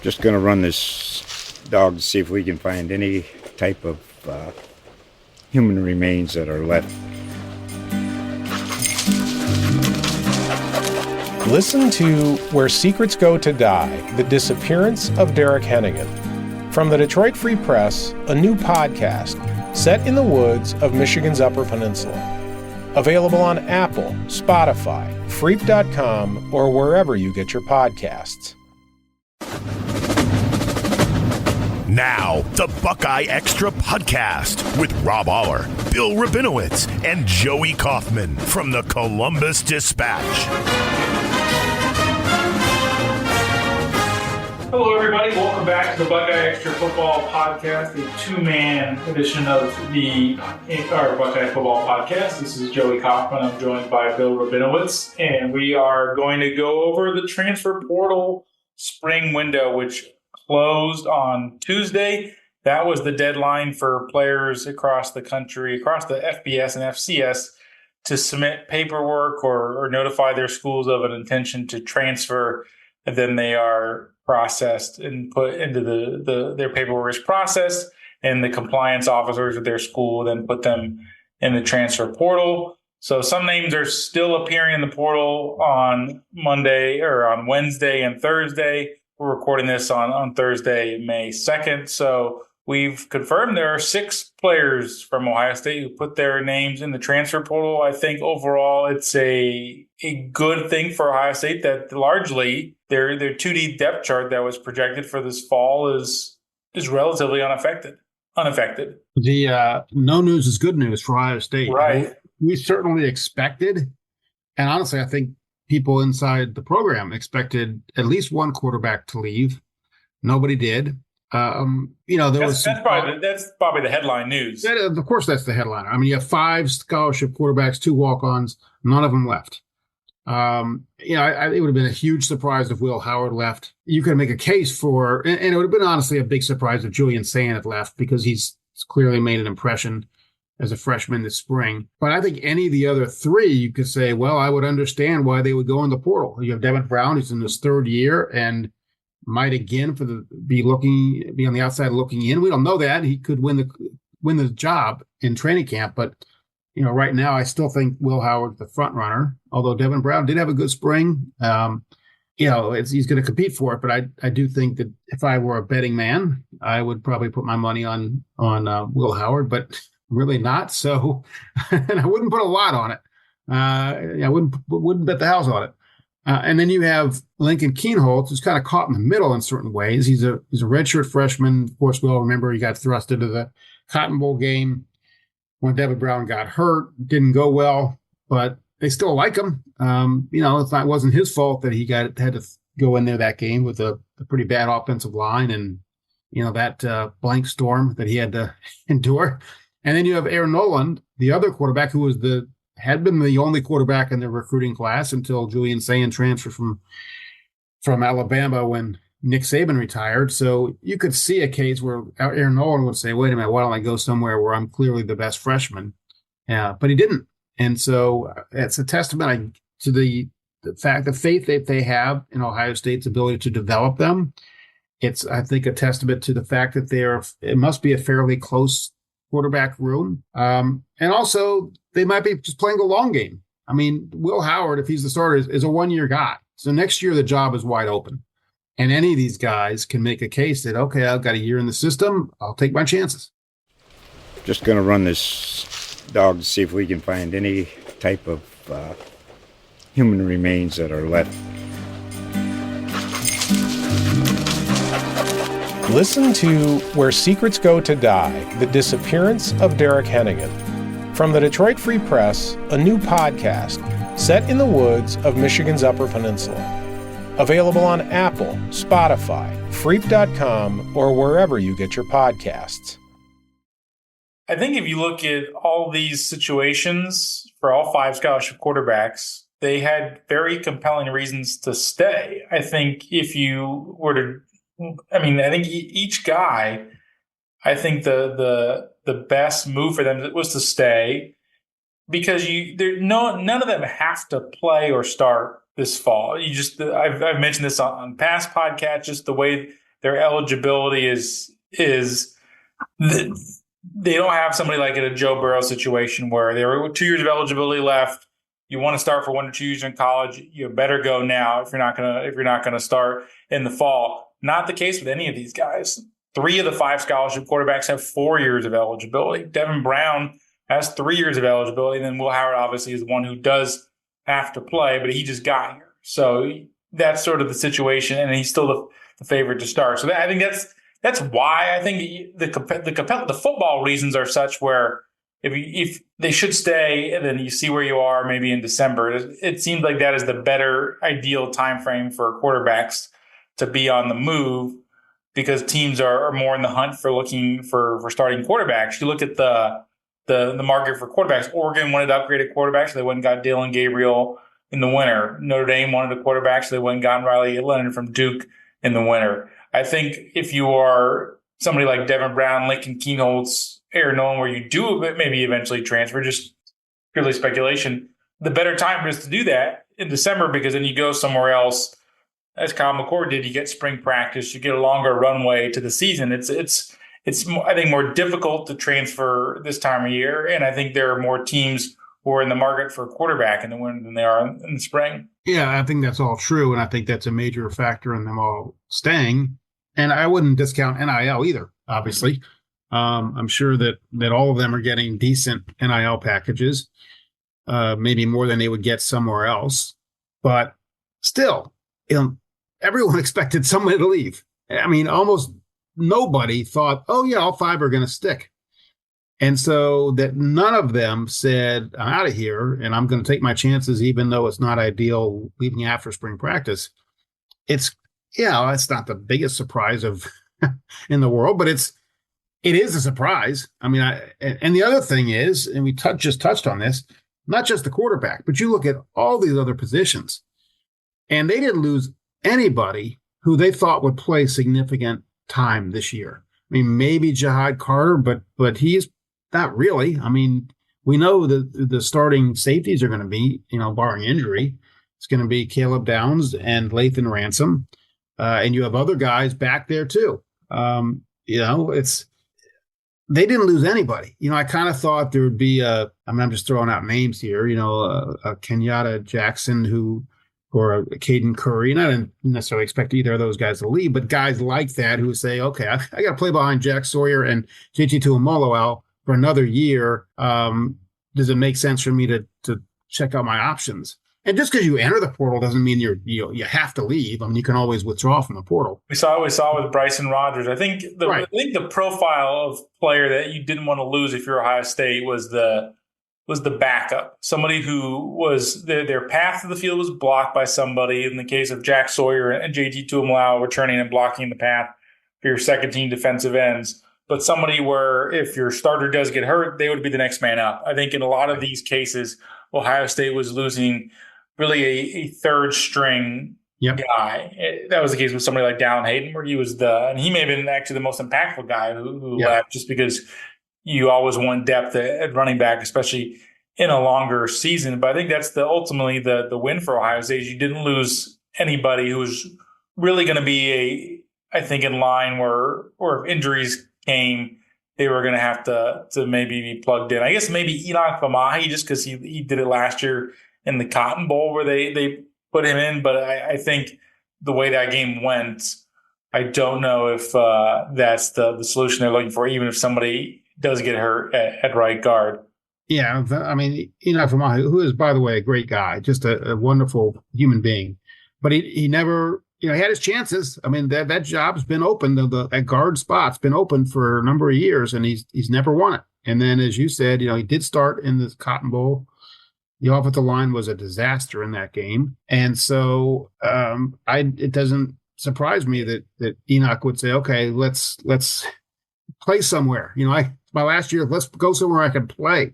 Just going to run this dog to see if we can find any type of human remains that are left. Listen to Where Secrets Go to Die, The Disappearance of Derek Hennigan. From the Detroit Free Press, a new podcast set in the woods of Michigan's Upper Peninsula. Available on Apple, Spotify, Freep.com, or wherever you get your podcasts. Now, the BuckeyeXtra podcast with Rob Aller, Bill Rabinowitz, and Joey Kaufman from the Columbus Dispatch. Hello, everybody. Welcome back to the BuckeyeXtra Football Podcast, the two-man edition of our Buckeye Football Podcast. This is Joey Kaufman. I'm joined by Bill Rabinowitz, and we are going to go over the transfer portal spring window, which closed on Tuesday. That was the deadline for players across the country, across the FBS and FCS, to submit paperwork or notify their schools of an intention to transfer. And then they are processed and put into their paperwork is processed, and the compliance officers of their school then put them in the transfer portal. So some names are still appearing in the portal on Monday or on Wednesday and Thursday. We're recording this on Thursday, May 2nd. So we've confirmed there are 6 players from Ohio State who put their names in the transfer portal. I think overall it's a good thing for Ohio State that largely their 2D depth chart that was projected for this fall is relatively unaffected. The no news is good news for Ohio State. Right. We certainly expected, and honestly, I think people inside the program expected at least one quarterback to leave. Nobody did. That's probably the headline news. Of course, that's the headliner. I mean, you have 5 scholarship quarterbacks, 2 walk-ons, none of them left. It would have been a huge surprise if Will Howard left. You could make a case for, and it would have been honestly a big surprise if Julian Sand had left because he's clearly made an impression as a freshman this spring. But I think any of the other 3, you could say, well, I would understand why they would go in the portal. You have Devin Brown, who's in his 3rd year and might again be on the outside looking in. We don't know that. He could win the job in training camp, but right now I still think Will Howard's the front runner, although Devin Brown did have a good spring. He's going to compete for it, but I do think that if I were a betting man, I would probably put my money on Will Howard, but really not. So, and I wouldn't put a lot on it. I wouldn't bet the house on it. And then you have Lincoln Keenholz, who's kind of caught in the middle in certain ways. He's a redshirt freshman. Of course, we all remember he got thrust into the Cotton Bowl game when Devin Brown got hurt. Didn't go well, but they still like him. It wasn't his fault that he had to go in there that game with a pretty bad offensive line and that blank storm that he had to endure. And then you have Aaron Noland, the other quarterback who had been the only quarterback in the recruiting class until Julian Sand transferred from Alabama when Nick Saban retired. So you could see a case where Aaron Noland would say, wait a minute, why don't I go somewhere where I'm clearly the best freshman? But he didn't. And so it's a testament to the faith that they have in Ohio State's ability to develop them. It's, I think, a testament to the fact that it must be a fairly close quarterback room. And also, they might be just playing the long game. I mean, Will Howard, if he's the starter, is a 1-year guy. So next year, the job is wide open. And any of these guys can make a case that, okay, I've got a year in the system. I'll take my chances. Just going to run this dog to see if we can find any type of human remains that are left. Listen to Where Secrets Go to Die, The Disappearance of Derek Hennigan. From the Detroit Free Press, a new podcast set in the woods of Michigan's Upper Peninsula. Available on Apple, Spotify, Freep.com, or wherever you get your podcasts. I think if you look at all these situations for all 5 scholarship quarterbacks, they had very compelling reasons to stay. I think if you were to I think each guy, I think the best move for them was to stay because none of them have to play or start this fall. I've mentioned this on past podcasts, just the way their eligibility they don't have somebody like in a Joe Burrow situation where there are 2 years of eligibility left. You want to start for 1 or 2 years in college, you better go now if you're not gonna start in the fall. Not the case with any of these guys. 3 of the 5 scholarship quarterbacks have 4 years of eligibility. Devin Brown has 3 years of eligibility, and then Will Howard obviously is the one who does have to play, but he just got here. So that's sort of the situation, and he's still the favorite to start. So I think that's why I think the football reasons are such where if they should stay, and then you see where you are maybe in December. It seems like that is the better ideal time frame for quarterbacks to be on the move, because teams are more in the hunt for looking for starting quarterbacks. You look at the market for quarterbacks. Oregon wanted to upgrade a quarterback, so they went and got Dylan Gabriel in the winter. Notre Dame wanted a quarterback, so they went and got Riley Leonard from Duke in the winter. I think if you are somebody like Devin Brown, Lincoln Keenholz, Aaron Nolan, where you do maybe eventually transfer, just purely speculation, the better time is to do that in December, because then you go somewhere else. As Kyle McCord did, you get spring practice, you get a longer runway to the season. It's I think more difficult to transfer this time of year, and I think there are more teams who are in the market for a quarterback in the winter than they are in the spring. Yeah, I think that's all true, and I think that's a major factor in them all staying. And I wouldn't discount NIL either, obviously. I'm sure that all of them are getting decent NIL packages, maybe more than they would get somewhere else. But still, everyone expected somebody to leave. I mean, almost nobody thought, oh, yeah, all 5 are going to stick. And so that none of them said, I'm out of here and I'm going to take my chances, even though it's not ideal leaving after spring practice. It's not the biggest surprise in the world, but it is a surprise. I mean, and the other thing is, and we just touched on this, not just the quarterback, but you look at all these other positions, and they didn't lose anybody who they thought would play significant time this year. I mean, maybe Jihad Carter, but he's not really. I mean, we know that the starting safeties are going to be, barring injury, it's going to be Caleb Downs and Lathan Ransom. And you have other guys back there too. They didn't lose anybody. I kind of thought there would be I'm just throwing out names here, a Kenyatta Jackson or a Caden Curry. And I didn't necessarily expect either of those guys to leave, but guys like that who say, okay, I got to play behind Jack Sawyer and JT Tuimoloau for another year. Does it make sense for me to check out my options? And just because you enter the portal doesn't mean you have to leave. I mean, you can always withdraw from the portal. We saw with Bryson Rodgers. I think the profile of player that you didn't want to lose if you're Ohio State was the backup. Somebody who was their path to the field was blocked by somebody. In the case of Jack Sawyer and JT Tuimoloau returning and blocking the path for your second team defensive ends. But somebody where if your starter does get hurt, they would be the next man up. I think in a lot of these cases, Ohio State was losing really a third string guy. That was the case with somebody like Dallin Hayden, where he was and he may have been actually the most impactful guy who left, just because you always want depth at running back, especially in a longer season. But I think that's ultimately the win for Ohio State. You didn't lose anybody who was really going to be I think in line where if injuries came, they were going to have to maybe be plugged in. I guess maybe Enoch Famahi, just because he did it last year in the Cotton Bowl where they put him in. But I think the way that game went, I don't know if that's the solution they're looking for, even if somebody does get hurt at right guard. Yeah, I mean, Enoch Famahi, who is, by the way, a great guy, just a wonderful human being. But he never, he had his chances. I mean, that job's been open. That guard spot's been open for a number of years, and he's never won it. And then, as you said, he did start in the Cotton Bowl. The offensive line was a disaster in that game. And so it doesn't surprise me that Enoch would say, okay, let's play somewhere. My last year, let's go somewhere I can play.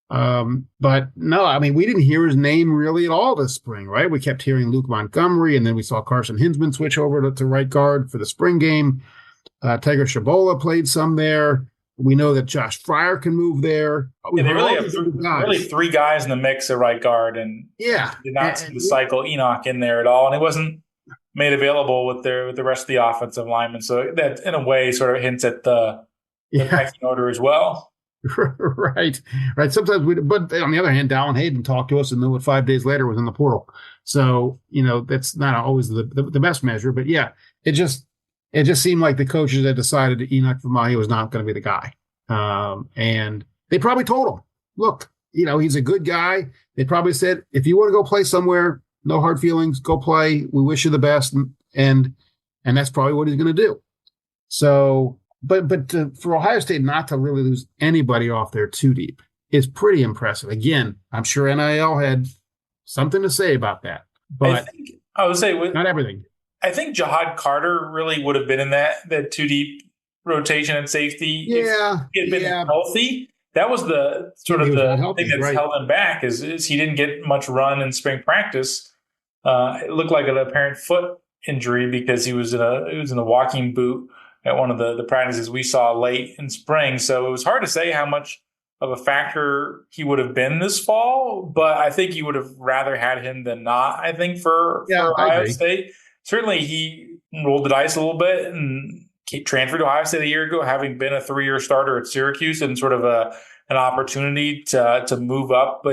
But no, I mean, we didn't hear his name really at all this spring, right? We kept hearing Luke Montgomery, and then we saw Carson Hinsman switch over to right guard for the spring game. Tiger Shabola played some there. We know that Josh Fryer can move there. They really have three guys in the mix at right guard, and did not seem to cycle Enoch in there at all. And it wasn't made available with the rest of the offensive linemen. So that in a way sort of hints at the pecking order as well. Right. Sometimes but on the other hand, Dallin Hayden talked to us and knew what 5 days later was in the portal. So, that's not always the best measure, but yeah, it just seemed like the coaches had decided that Enoch Vamahi was not going to be the guy. And they probably told him, look, he's a good guy. They probably said, if you want to go play somewhere, no hard feelings, go play. We wish you the best. And that's probably what he's going to do. So, but for Ohio State not to really lose anybody off there too deep is pretty impressive. Again, I'm sure NIL had something to say about that, but I would say not everything. I think Jihad Carter really would have been in that too deep rotation at safety. Yeah, if he had been healthy. That was the sort of the thing that's held him back is he didn't get much run in spring practice. It looked like an apparent foot injury because he was in a walking boot at one of the practices we saw late in spring. So it was hard to say how much of a factor he would have been this fall, but I think you would have rather had him than not, I think, for Ohio State. Certainly he rolled the dice a little bit and transferred to Ohio State a year ago, having been a 3-year starter at Syracuse and sort of an opportunity to move up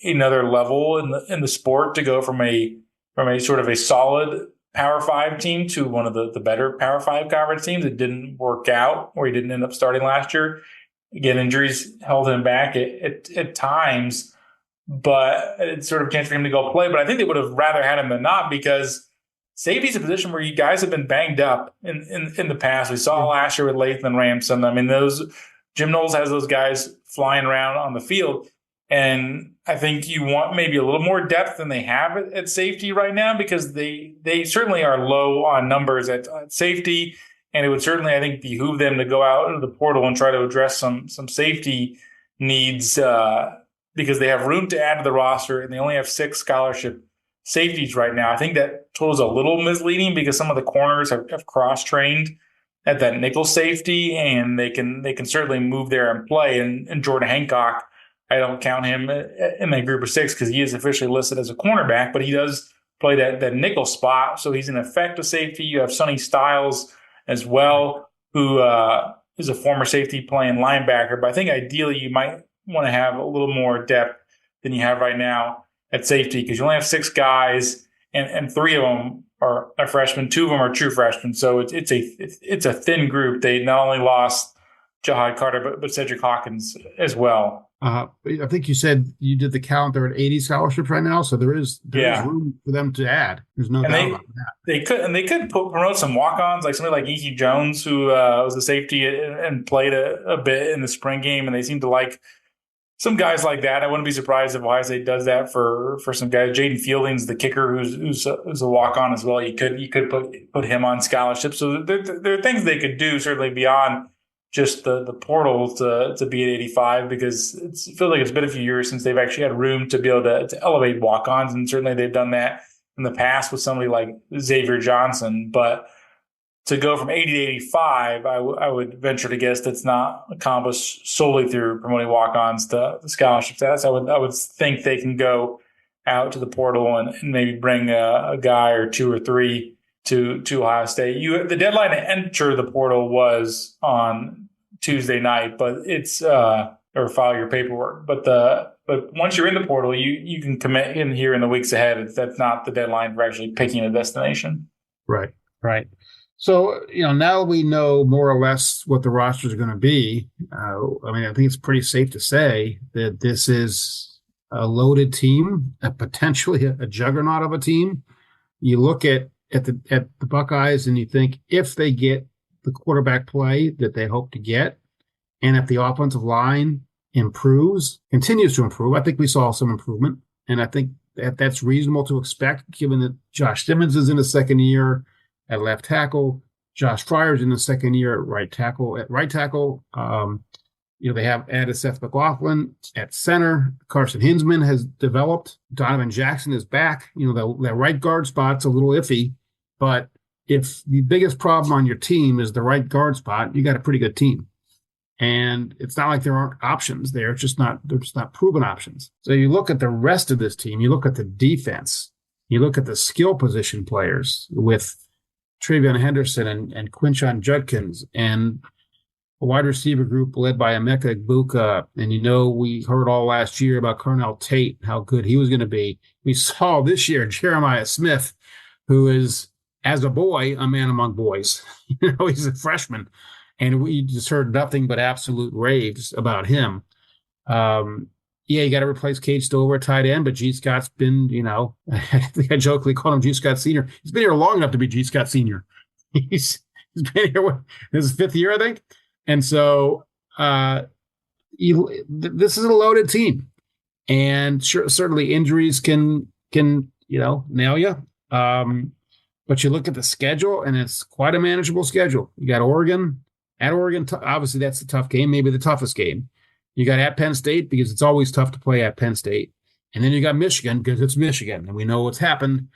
another level in the sport, to go from a sort of a solid Power 5 team to one of the better Power 5 conference teams. It didn't work out, or he didn't end up starting last year. Again, injuries held him back at times, but it's sort of a chance for him to go play. But I think they would have rather had him than not, because safety is a position where you guys have been banged up in the past. We saw last year with Latham and Ramson. I mean, Jim Knowles has those guys flying around on the field. And I think you want maybe a little more depth than they have at safety right now, because they certainly are low on numbers at safety. And it would certainly, I think, behoove them to go out into the portal and try to address some safety needs, because they have room to add to the roster, and they only have 6 scholarship safeties right now. I think that total is a little misleading, because some of the corners have cross-trained at that nickel safety, and they can certainly move there and play. And Jordan Hancock, I don't count him in that group of 6 because he is officially listed as a cornerback, but he does play that nickel spot. So he's an effective safety. You have Sonny Styles as well, who is a former safety playing linebacker. But I think ideally you might want to have a little more depth than you have right now at safety, because you only have 6 guys, and 3 of them are freshmen. 2 of them are true freshmen. So it's a thin group. They not only lost Jihad Carter, but Cedric Hawkins as well. I think you said you did the count. They're at 80 scholarships right now, so there is room for them to add. There's no doubt about that. They could promote some walk-ons, like somebody like E.T. Jones, who was a safety and played a bit in the spring game, and they seem to like some guys like that. I wouldn't be surprised if Ohio State does that for some guys. Jaden Fielding's the kicker, who's a walk-on as well. You could put him on scholarship. So there are things they could do, certainly beyond just the portal to be at 85, because it feels like it's been a few years since they've actually had room to be able to elevate walk-ons, and certainly they've done that in the past with somebody like Xavier Johnson. But to go from 80 to 85, I would venture to guess that's not accomplished solely through promoting walk-ons to scholarship status. I would think they can go out to the portal and maybe bring a guy or 2 or 3 to Ohio State. The deadline to enter the portal was on Tuesday night, but it's or file your paperwork. But once you're in the portal, you can commit in here in the weeks ahead. That's not the deadline for actually picking a destination. Right. So now we know more or less what the rosters are going to be. I think it's pretty safe to say that this is a loaded team, potentially a juggernaut of a team. You look at the Buckeyes and you think, if they get the quarterback play that they hope to get, and if the offensive line continues to improve, I think we saw some improvement, and I think that's reasonable to expect, given that Josh Simmons is in his second year at left tackle, Josh Fryer's in the second year at right tackle. They have added Seth McLaughlin at center. Carson Hinsman has developed. Donovan Jackson is back. That right guard spot's a little iffy, but if the biggest problem on your team is the right guard spot, you got a pretty good team. And it's not like there aren't options there. They're just not proven options. So you look at the rest of this team, you look at the defense, You look at the skill position players with Travion Henderson and Quinshon Judkins and a wide receiver group led by Emeka Egbuka. And, we heard all last year about Cornell Tate, how good he was going to be. We saw this year Jeremiah Smith, who is, as a boy, a man among boys. He's a freshman. And we just heard nothing but absolute raves about him. You got to replace Cade Stover at tight end, but G. Scott's been, I think I jokingly called him G. Scott Sr. He's been here long enough to be G. Scott Sr. He's been here, this is his 5th year, I think. And so this is a loaded team. And certainly injuries can nail you. But you look at the schedule, and it's quite a manageable schedule. You got Oregon. At Oregon, obviously that's the tough game, maybe the toughest game. You got at Penn State, because it's always tough to play at Penn State. And then you got Michigan, because it's Michigan, and we know what's happened.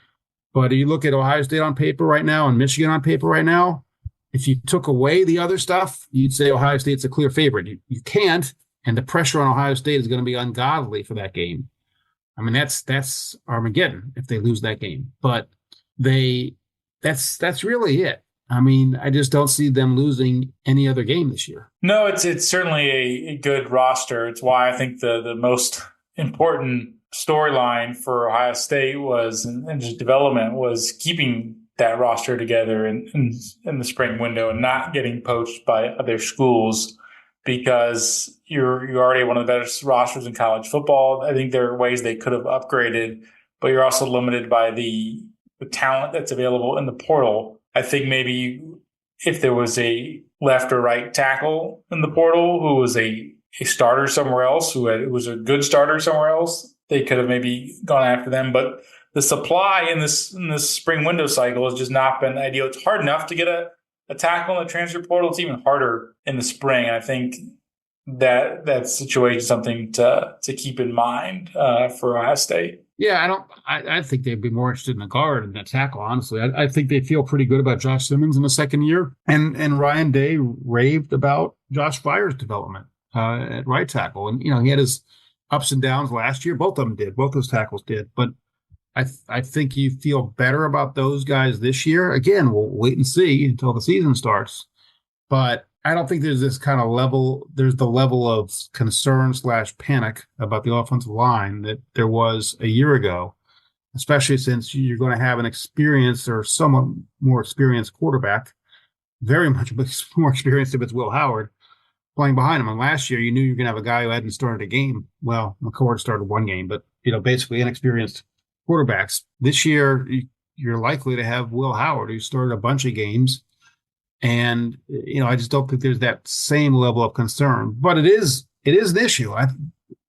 But you look at Ohio State on paper right now and Michigan on paper right now, if you took away the other stuff, you'd say Ohio State's a clear favorite. You can't, and the pressure on Ohio State is going to be ungodly for that game. I mean, that's Armageddon if they lose that game. But that's really it. I mean, I just don't see them losing any other game this year. No, it's certainly a good roster. It's why I think the most important storyline for Ohio State was, and just development, was keeping that roster together in the spring window and not getting poached by other schools, because you're already one of the best rosters in college football. I think there are ways they could have upgraded, but you're also limited by the talent that's available in the portal. I think maybe if there was a left or right tackle in the portal who was a starter somewhere else, who was a good starter somewhere else, they could have maybe gone after them. But the supply in this spring window cycle has just not been ideal. It's hard enough to get a tackle in the transfer portal. It's even harder in the spring. And I think that situation is something to keep in mind for Ohio State. Yeah, I think they'd be more interested in the guard and the tackle, honestly. I think they feel pretty good about Josh Simmons in the second year. And Ryan Day raved about Josh Fryer's development at right tackle. And, he had his ups and downs last year. Both of them did. Both those tackles did. But I think you feel better about those guys this year. Again, we'll wait and see until the season starts. But I don't think there's this kind of level. There's the level of concern / panic about the offensive line that there was a year ago, especially since you're going to have an experienced or somewhat more experienced quarterback, very much more experienced if it's Will Howard, playing behind him. And last year, you knew you were going to have a guy who hadn't started a game. Well, McCord started one game, but basically inexperienced quarterbacks. This year, you're likely to have Will Howard, who started a bunch of games. And, I just don't think there's that same level of concern. But it is an issue.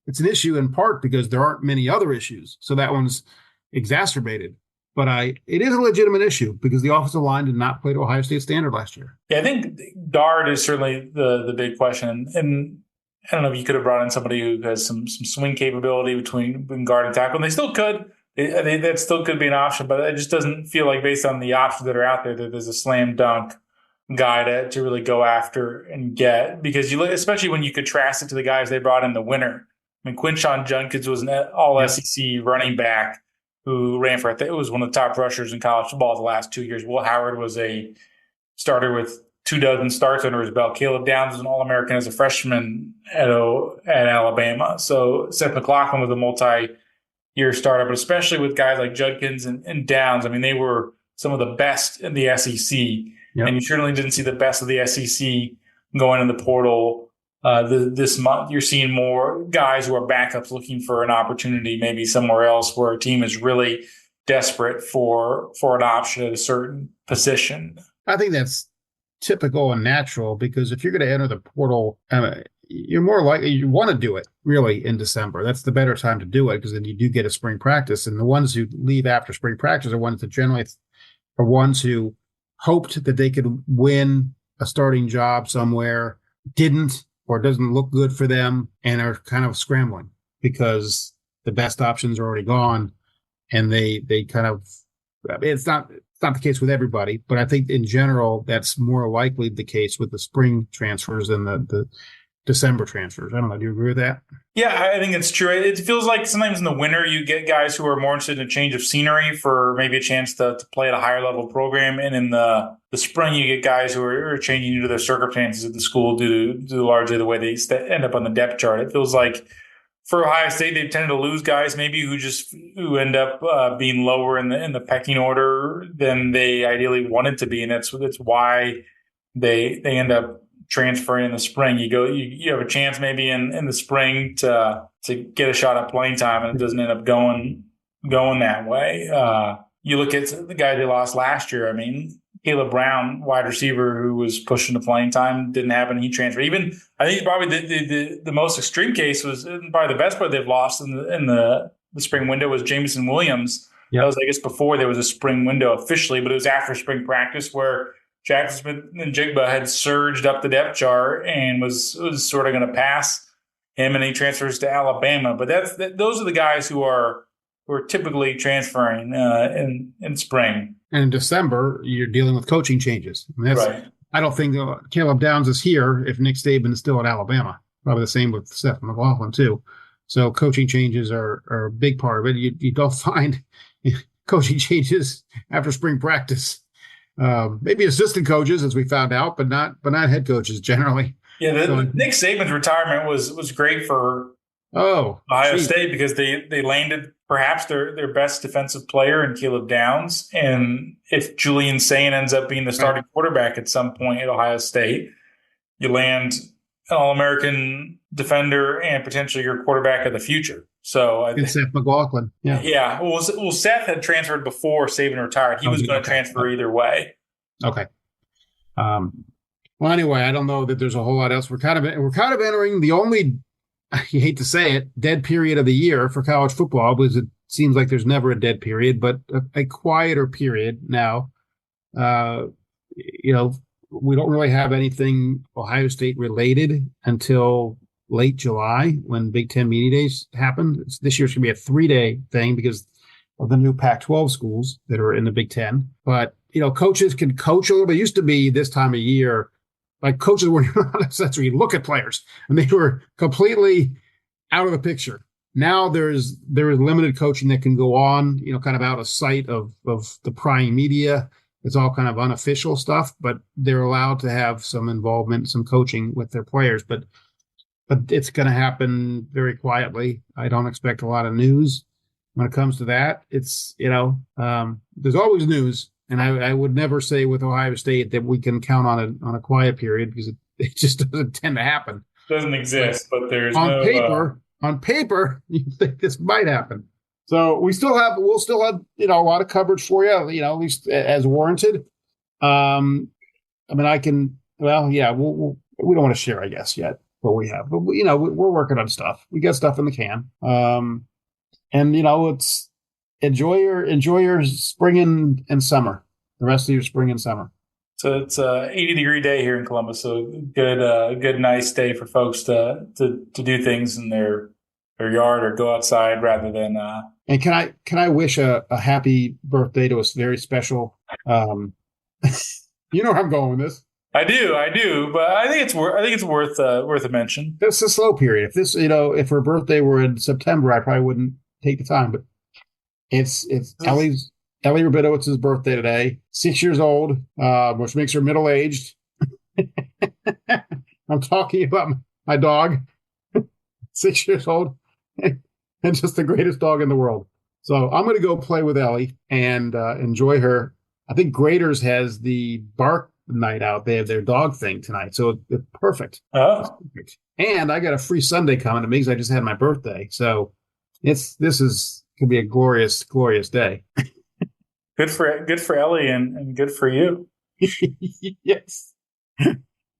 It's an issue in part because there aren't many other issues. So that one's exacerbated. But it is a legitimate issue because the offensive line did not play to Ohio State standard last year. Yeah, I think guard is certainly the big question. And I don't know if you could have brought in somebody who has some swing capability between guard and tackle. And they still could. That still could be an option. But it just doesn't feel like, based on the options that are out there, that there's a slam dunk guy to really go after and get, because especially when you contrast it to the guys they brought in the winter. I mean, Quinshon Judkins was an all SEC running back who ran for, I think it was one of the top rushers in college football the last 2 years. Will Howard was a starter with 24 starts under his belt. Caleb Downs was an All-American as a freshman at Alabama. So Seth McLaughlin was a multi-year starter, but especially with guys like Judkins and Downs, I mean, they were some of the best in the SEC. Yep. And you certainly didn't see the best of the SEC going in the portal this month. You're seeing more guys who are backups looking for an opportunity, maybe somewhere else where a team is really desperate for an option at a certain position. I think that's typical and natural, because if you're going to enter the portal, you're more likely, you want to do it really in December. That's the better time to do it, because then you do get a spring practice. And the ones who leave after spring practice are ones that generally are ones who hoped that they could win a starting job somewhere, didn't, or it doesn't look good for them, and are kind of scrambling because the best options are already gone. And they kind of, it's not the case with everybody, but I think in general, that's more likely the case with the spring transfers than the December transfers. I don't know. Do you agree with that? Yeah, I think it's true. It feels like sometimes in the winter you get guys who are more interested in a change of scenery for maybe a chance to play at a higher level program. And in the spring, you get guys who are changing due to their circumstances at the school due to largely the way they end up on the depth chart. It feels like for Ohio State, they've tended to lose guys maybe who end up being lower in the pecking order than they ideally wanted to be. And that's why they end up transferring in the spring. You have a chance maybe in the spring to get a shot at playing time, and it doesn't end up going that way. You look at the guy they lost last year. I mean, Caleb Brown, wide receiver who was pushing the playing time, didn't happen. He transferred. Even I think probably the most extreme case was probably the best player they've lost in the spring window was Jameson Williams. Yep. That was, I guess, before there was a spring window officially, but it was after spring practice where Jackson Smith and Jigba had surged up the depth chart and was sort of going to pass him, and he transfers to Alabama. But those are the guys who are typically transferring in spring. And in December, you're dealing with coaching changes. Right. I don't think Caleb Downs is here if Nick Saban is still at Alabama. Probably the same with Seth McLaughlin, too. So coaching changes are a big part of it. You don't find coaching changes after spring practice. Maybe assistant coaches, as we found out, but not head coaches generally. Yeah, Nick Saban's retirement was great for Ohio State because they landed perhaps their best defensive player in Caleb Downs. And if Julian Sain ends up being the starting quarterback at some point at Ohio State, you land an All-American defender and potentially your quarterback of the future. So I think Seth McLaughlin. Yeah. Well, Seth had transferred before Saban retired. He was going to transfer either way. Okay. Well, anyway, I don't know that there's a whole lot else. We're kind of entering the only, you hate to say it, dead period of the year for college football, because it seems like there's never a dead period, but a quieter period now. We don't really have anything Ohio State related until late July when Big Ten Media Days happened. This year's going to be a 3-day thing because of the new Pac-12 schools that are in the Big Ten. But, coaches can coach a little bit. It used to be this time of year, like coaches were not necessarily look at players, and they were completely out of the picture. Now there is limited coaching that can go on, kind of out of sight of the prying media. It's all kind of unofficial stuff, but they're allowed to have some involvement, some coaching with their players. But it's going to happen very quietly. I don't expect a lot of news when it comes to that. It's, there's always news. And I would never say with Ohio State that we can count on a quiet period because it just doesn't tend to happen. Doesn't exist, but there's on paper, you think this might happen. So we'll still have, a lot of coverage for you, at least as warranted. We don't want to share, I guess, yet what we have, but we're working on stuff. We got stuff in the can. It's enjoy your spring and summer, the rest of your spring and summer. So it's a 80-degree day here in Columbus. So good, nice day for folks to do things in their yard or go outside rather than. And can I wish a happy birthday to a very special? You know where I'm going with this. I do, but I think it's worth a mention. It's a slow period. If her birthday were in September, I probably wouldn't take the time. But it's Ellie Rabinowitz's birthday today. 6 years old, which makes her middle-aged. I'm talking about my dog, 6 years old, and just the greatest dog in the world. So I'm going to go play with Ellie and enjoy her. I think Graders has the bark night out. They have their dog thing tonight, so it's perfect. Oh, it's perfect. And I got a free Sunday coming. It means I just had my birthday, so this could be a glorious day. Good for Ellie and good for you. Yes,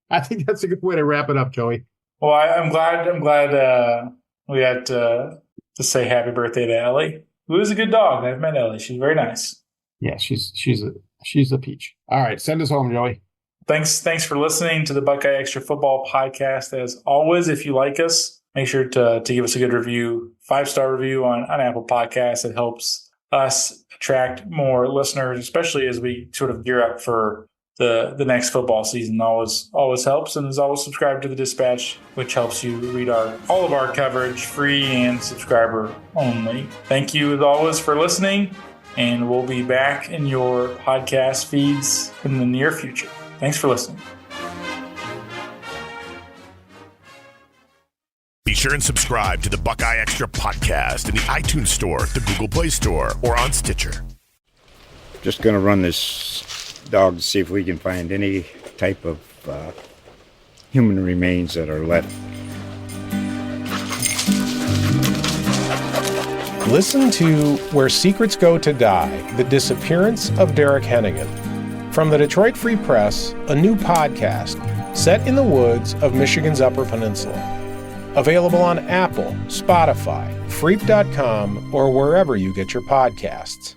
I think that's a good way to wrap it up, Joey. Well, I'm glad we had to say happy birthday to Ellie, who is a good dog. I've met Ellie; she's very nice. Yeah, she's a peach. All right, send us home, Joey. Thanks for listening to the BuckeyeXtra Football Podcast. As always, if you like us, make sure to give us a good review, 5-star review on Apple Podcasts. It helps us attract more listeners, especially as we sort of gear up for the next football season always helps. And as always, subscribe to the Dispatch, which helps you read all of our coverage, free and subscriber only. Thank you as always for listening, and we'll be back in your podcast feeds in the near future. Thanks for listening. Be sure and subscribe to the Buckeye Extra podcast in the iTunes Store, the Google Play Store, or on Stitcher. Just going to run this dog to see if we can find any type of human remains that are left. Listen to Where Secrets Go to Die, The Disappearance of Derek Hennigan. From the Detroit Free Press, a new podcast set in the woods of Michigan's Upper Peninsula. Available on Apple, Spotify, Freep.com, or wherever you get your podcasts.